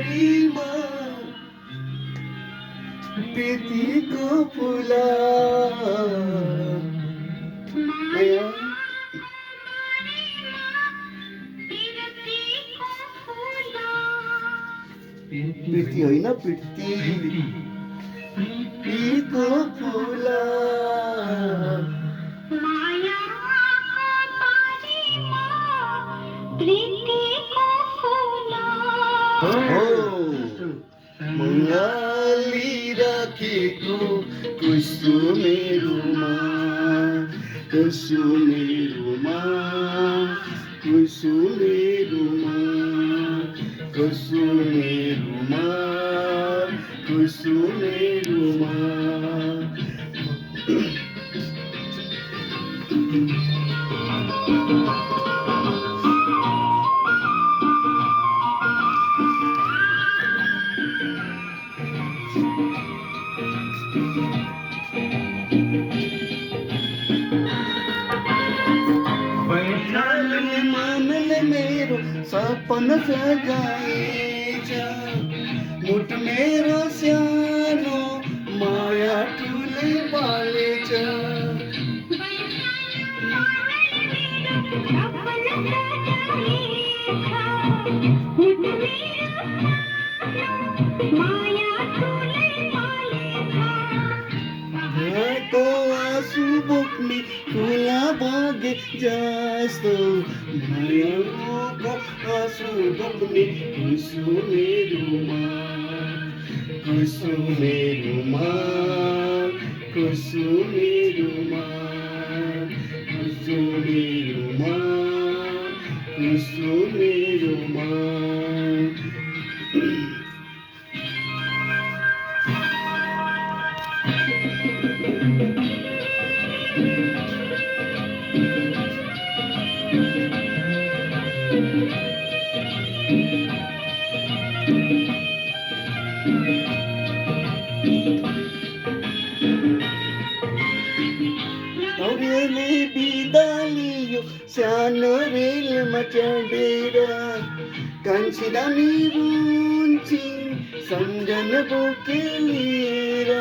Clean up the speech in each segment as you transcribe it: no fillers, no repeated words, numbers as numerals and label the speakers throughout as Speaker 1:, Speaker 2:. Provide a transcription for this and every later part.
Speaker 1: बारीमा प्रीतिको फुला माया प्रीति होइन प्रीतिको फुला मङ्गाली राखेको कुसुमेरुमा कुसुमेरुमा कुसुमेरुमा कुसुमेरुमा कुसुमेरुमा मनले मेरो सपना सजाएछ मुट मेरो सानो माया ठुलै पालेछ आँसु बोक्ने खुला बगे जस्तो मायाको आँसु बोक्ने कुसुमेरुमा कुसुमेरुमा कुसुमेरुमा कुसुमेरुमा कुसुमेरुमा औरेले बिदा लियो सानो रेलमा चढेर कान्छी नानी रुन्छिन् सम्झन बोके लिएर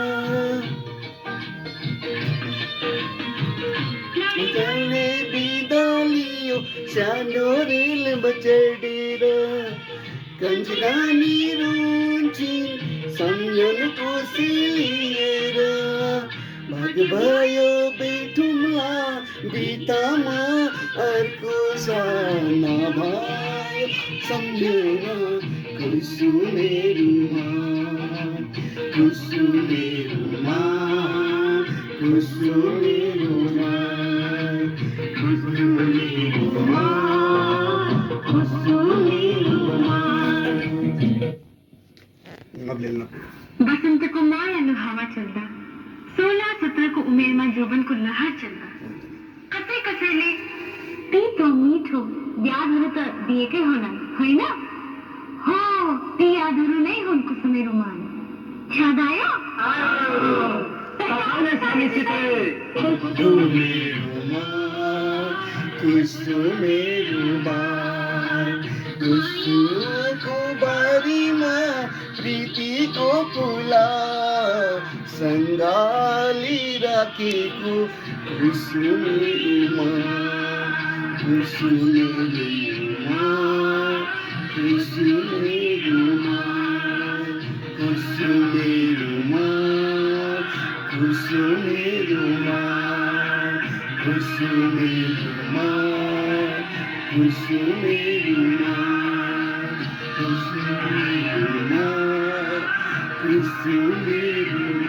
Speaker 1: औरेले बिदा लियो सानो रेलमा चढेर कान्छी नानी रुन्छिन् सम्झन कोसी लिएर भाग भयो बेठुम्ला बितामा अर्को साना भयो सम्झेर कुसुमेरुमा कुसुमेरुमा कुसुमेरुमा कुसुमेरुमा कुसुमेरुमा
Speaker 2: बसन्तको मायालु हावा चल्दा 16-17 को उमेरमा जोबनको लहर चल्दा कतै कसैले तीतो मिठो यादहरू त दिएकै होला होइन हो ती यादहरू नै हुन् कुसुमेरुमा याद आयो
Speaker 1: कुसुमेरुमा कुसुमको बारीमा प्रीतिको फुला सङ्गाली राखेको कुसुमेरुमा कुसुमेरुमा कुसुमेरुमा कुसुमेरुमा कुसुमेरुमा कुसुमेरुमा कुसुमेरुमा कुसुमेरुमा कुसुमेरुमा